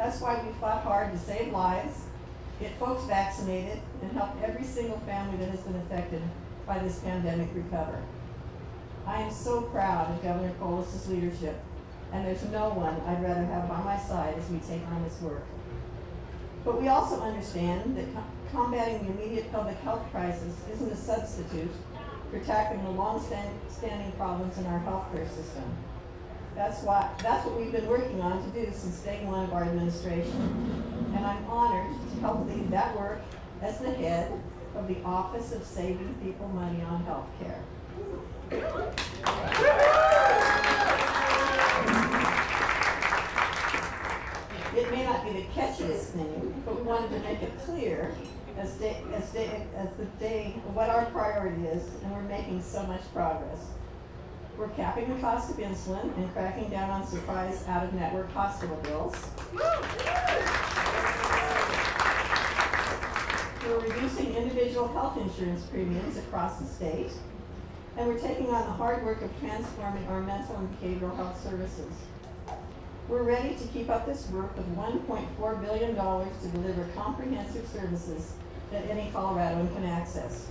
That's why we fought hard to save lives, get folks vaccinated, and help every single family that has been affected by this pandemic recover. I am so proud of Governor Polis' leadership, and there's no one I'd rather have by my side as we take on this work. But we also understand that combating the immediate public health crisis isn't a substitute for tackling the long-standing problems in our healthcare system. That's what we've been working on to do since day one of our administration. And I'm honored to help lead that work as the head of the Office of Saving People Money on Healthcare. It may not be the catchiest name, but we wanted to make it clear as the day of what our priority is, and we're making so much progress. We're capping the cost of insulin and cracking down on surprise out-of-network hospital bills. We're reducing individual health insurance premiums across the state, and we're taking on the hard work of transforming our mental and behavioral health services. We're ready to keep up this work with $1.4 billion to deliver comprehensive services that any Coloradoan can access.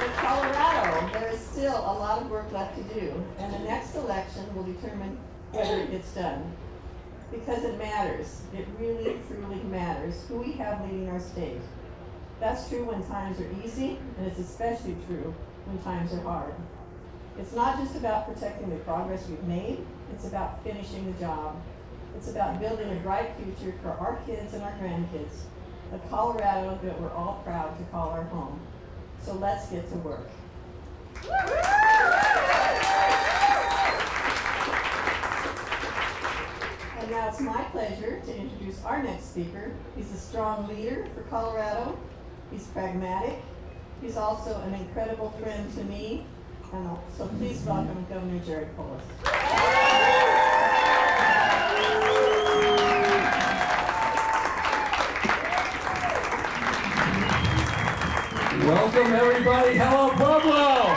In Colorado, there is still a lot of work left to do, and the next election will determine whether it gets done. Because it matters. It really, truly matters who we have leading our state. That's true when times are easy, and it's especially true when times are hard. It's not just about protecting the progress we've made, it's about finishing the job. It's about building a bright future for our kids and our grandkids, a Colorado that we're all proud to call our home. So let's get to work. And now it's my pleasure to introduce our next speaker. He's a strong leader for Colorado. He's pragmatic. He's also an incredible friend to me. And so please welcome Governor Jared Polis. Welcome everybody. Hello Pueblo!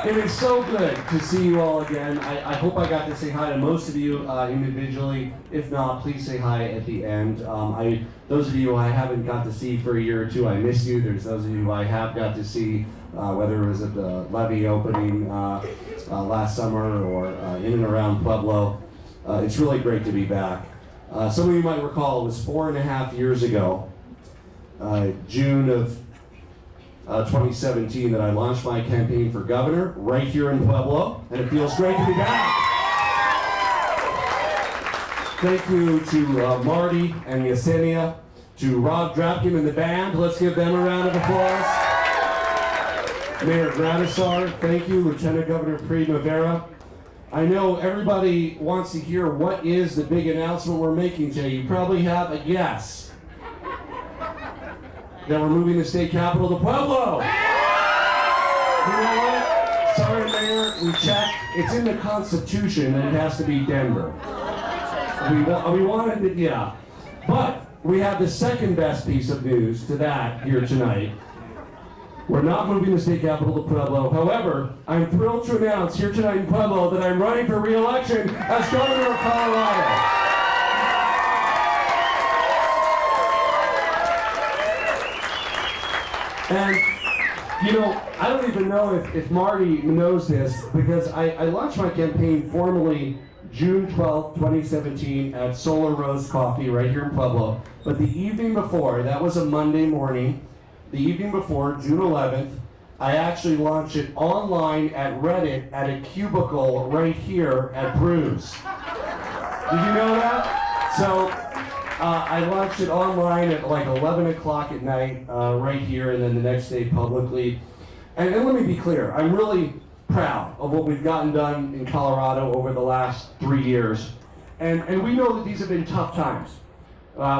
It is so good to see you all again. I hope I got to say hi to most of you individually. If not, please say hi at the end. Those of you I haven't got to see for a year or two, I miss you. There's those of you I have got to see, whether it was at the levee opening last summer or in and around Pueblo. It's really great to be back. Some of you might recall it was 4.5 years ago, June of 2017, that I launched my campaign for governor right here in Pueblo, and it feels great to be back. Thank you to Marty and Yesenia, to Rob Drapkin and the band. Let's give them a round of applause. Mayor Gradisar, thank you. Lieutenant Governor Primavera. I know everybody wants to hear what is the big announcement we're making today. You probably have a guess that we're moving the state capital to Pueblo. You know what? Sorry, Mayor, we checked. It's in the Constitution that it has to be Denver. We wanted it, yeah. But we have the second best piece of news to that here tonight. We're not moving the state capital to Pueblo. However, I'm thrilled to announce here tonight in Pueblo that I'm running for re-election as governor of Colorado. And, you know, I don't even know if Marty knows this, because I launched my campaign formally June 12th, 2017 at Solar Rose Coffee right here in Pueblo. But the evening before, that was a Monday morning, the evening before, June 11th, I actually launched it online at Reddit at a cubicle right here at Brews. Did you know that? So I launched it online at like 11 o'clock at night right here, and then the next day publicly. And let me be clear, I'm really proud of what we've gotten done in Colorado over the last 3 years. And we know that these have been tough times.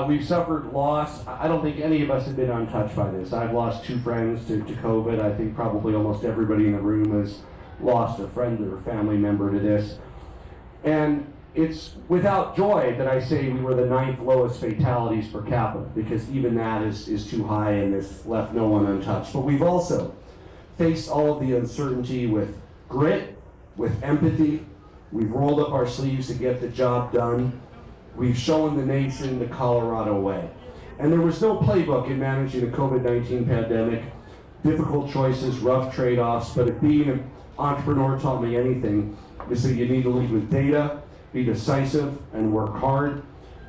We've suffered loss. I don't think any of us have been untouched by this. I've lost 2 friends to COVID. I think probably almost everybody in the room has lost a friend or family member to this. And it's without joy that I say we were the 9th lowest fatalities per capita, because even that is too high, and this left no one untouched. But we've also faced all of the uncertainty with grit with empathy. We've rolled up our sleeves to get the job done. We've shown the nation the Colorado way. And there was no playbook in managing the COVID-19 pandemic. Difficult choices, rough trade-offs, but if being an entrepreneur taught me anything, is that you need to lead with data, be decisive, and work hard.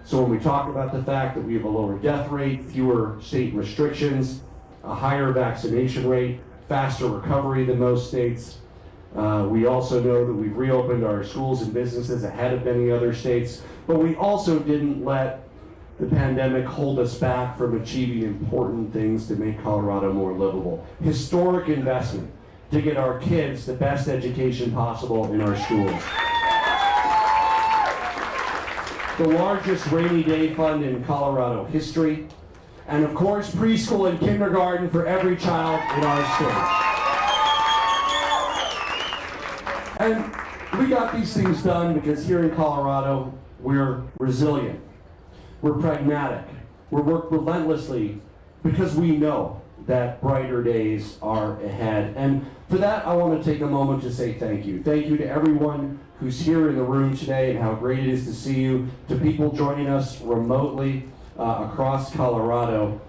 So when we talk about the fact that we have a lower death rate, fewer state restrictions, a higher vaccination rate, faster recovery than most states, we also know that we've reopened our schools and businesses ahead of many other states, but we also didn't let the pandemic hold us back from achieving important things to make Colorado more livable. Historic investment to get our kids the best education possible in our schools. The largest rainy day fund in Colorado history, and of course preschool and kindergarten for every child in our state. And we got these things done because here in Colorado, we're resilient, we're pragmatic, we work relentlessly because we know that brighter days are ahead. And for that, I want to take a moment to say thank you. Thank you to everyone who's here in the room today and how great it is to see you, to people joining us remotely across Colorado.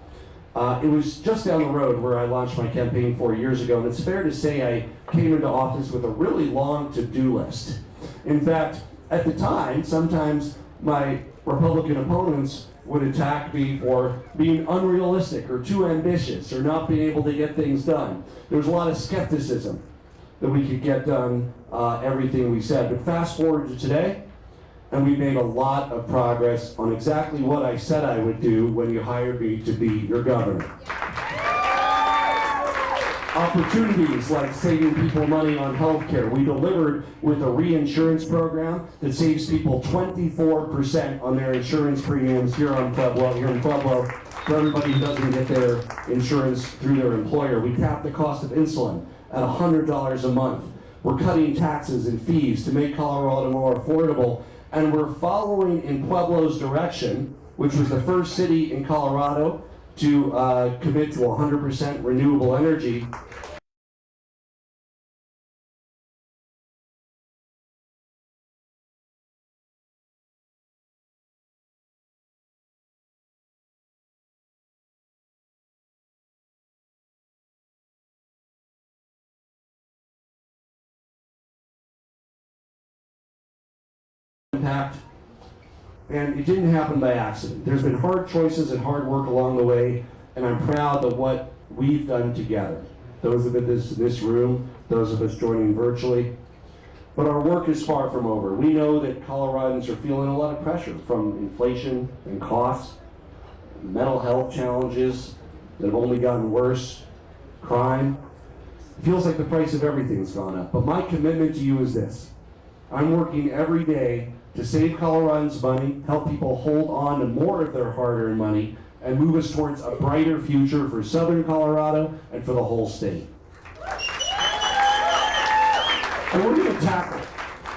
It was just down the road where I launched my campaign 4 years ago, and it's fair to say I came into office with a really long to-do list. In fact, at the time, sometimes my Republican opponents would attack me for being unrealistic or too ambitious or not being able to get things done. There was a lot of skepticism that we could get done everything we said. But fast forward to today, and we made a lot of progress on exactly what I said I would do when you hired me to be your governor. Opportunities like saving people money on health care. We delivered with a reinsurance program that saves people 24% on their insurance premiums here in Pueblo, for everybody who doesn't get their insurance through their employer. We capped the cost of insulin at $100 a month. We're cutting taxes and fees to make Colorado more affordable, and we're following in Pueblo's direction, which was the first city in Colorado to commit to 100% renewable energy. Impact. And it didn't happen by accident. There's been hard choices and hard work along the way, and I'm proud of what we've done together. Those of us in this room, those of us joining virtually. But our work is far from over. We know that Coloradans are feeling a lot of pressure from inflation and costs, mental health challenges that have only gotten worse, crime. It feels like the price of everything's gone up. But my commitment to you is this. I'm working every day to save Coloradans money, help people hold on to more of their hard-earned money, and move us towards a brighter future for Southern Colorado and for the whole state. And we're going to tackle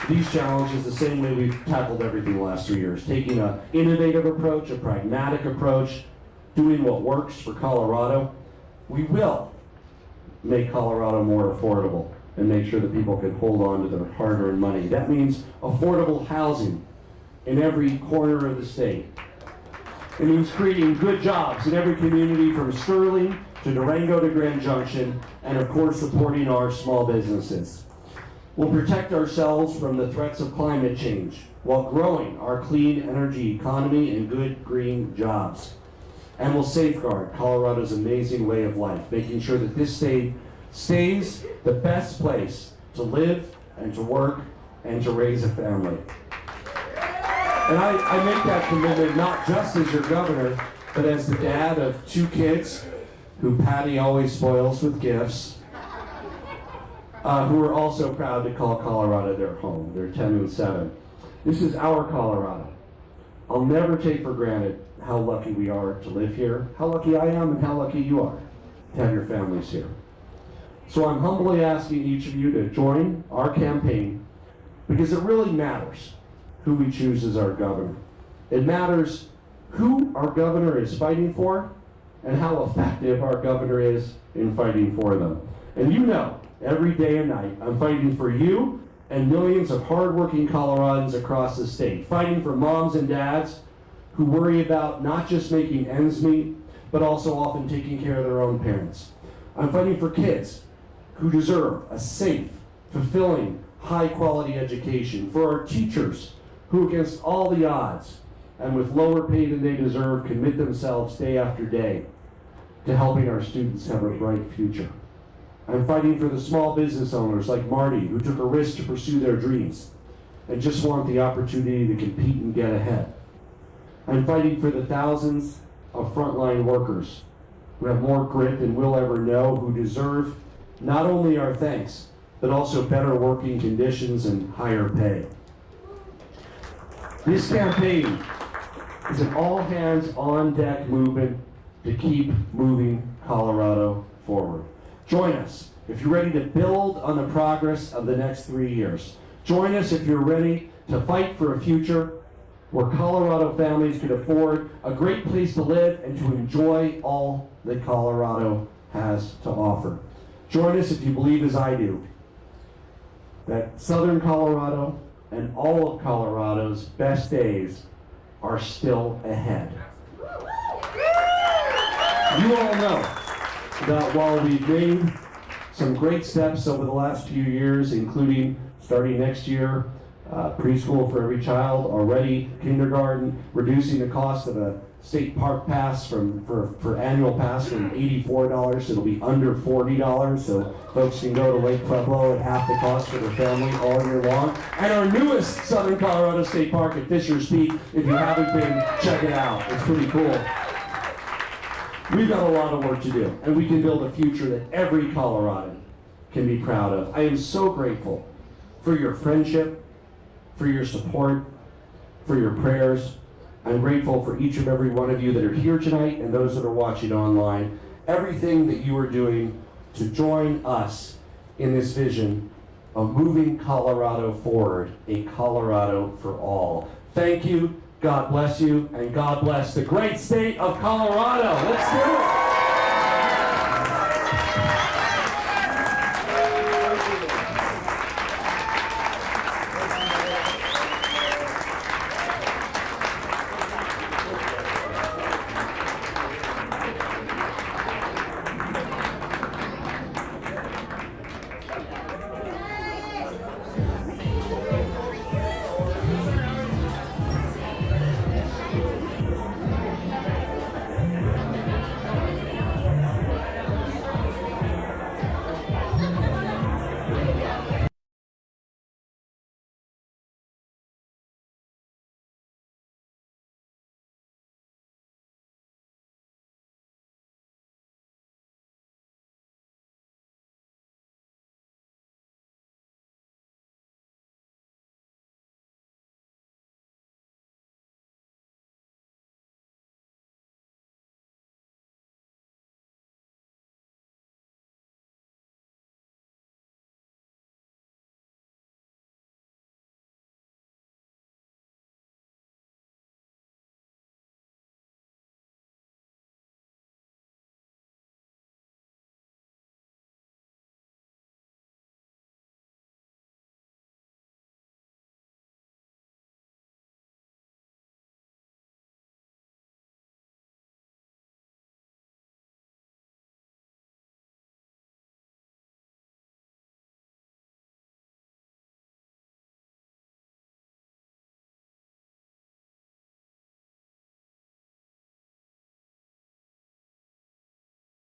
these challenges the same way we've tackled everything the last 3 years, taking an innovative approach, a pragmatic approach, doing what works for Colorado. We will make Colorado more affordable and make sure that people can hold on to their hard-earned money. That means affordable housing in every corner of the state. It means creating good jobs in every community from Sterling to Durango to Grand Junction, and of course supporting our small businesses. We'll protect ourselves from the threats of climate change while growing our clean energy economy and good green jobs. And we'll safeguard Colorado's amazing way of life, making sure that this state stays the best place to live and to work and to raise a family. And I make that commitment not just as your governor, but as the dad of 2 kids who Patty always spoils with gifts, who are also proud to call Colorado their home. They're 10 and 7. This is our Colorado. I'll never take for granted how lucky we are to live here, how lucky I am, and how lucky you are to have your families here. So I'm humbly asking each of you to join our campaign because it really matters who we choose as our governor. It matters who our governor is fighting for and how effective our governor is in fighting for them. And you know, every day and night, I'm fighting for you and millions of hardworking Coloradans across the state, fighting for moms and dads who worry about not just making ends meet, but also often taking care of their own parents. I'm fighting for kids who deserve a safe, fulfilling, high-quality education, for our teachers who, against all the odds, and with lower pay than they deserve, commit themselves day after day to helping our students have a bright future. I'm fighting for the small business owners like Marty, who took a risk to pursue their dreams and just want the opportunity to compete and get ahead. I'm fighting for the thousands of frontline workers who have more grit than we'll ever know, who deserve not only our thanks, but also better working conditions and higher pay. This campaign is an all-hands-on-deck movement to keep moving Colorado forward. Join us if you're ready to build on the progress of the next 3 years. Join us if you're ready to fight for a future where Colorado families can afford a great place to live and to enjoy all that Colorado has to offer. Join us if you believe, as I do, that Southern Colorado and all of Colorado's best days are still ahead. You all know that while we've made some great steps over the last few years, including starting next year, preschool for every child, already kindergarten, reducing the cost of a state park pass for annual pass from $84 so it'll be under $40, so folks can go to Lake Pueblo at half the cost for their family all year long. And our newest Southern Colorado State Park at Fisher's Peak, if you haven't been, check it out. It's pretty cool. We've got a lot of work to do, and we can build a future that every Coloradan can be proud of. I am so grateful for your friendship, for your support, for your prayers. I'm grateful for each and every one of you that are here tonight and those that are watching online. Everything that you are doing to join us in this vision of moving Colorado forward, a Colorado for all. Thank you, God bless you, and God bless the great state of Colorado. Let's do it.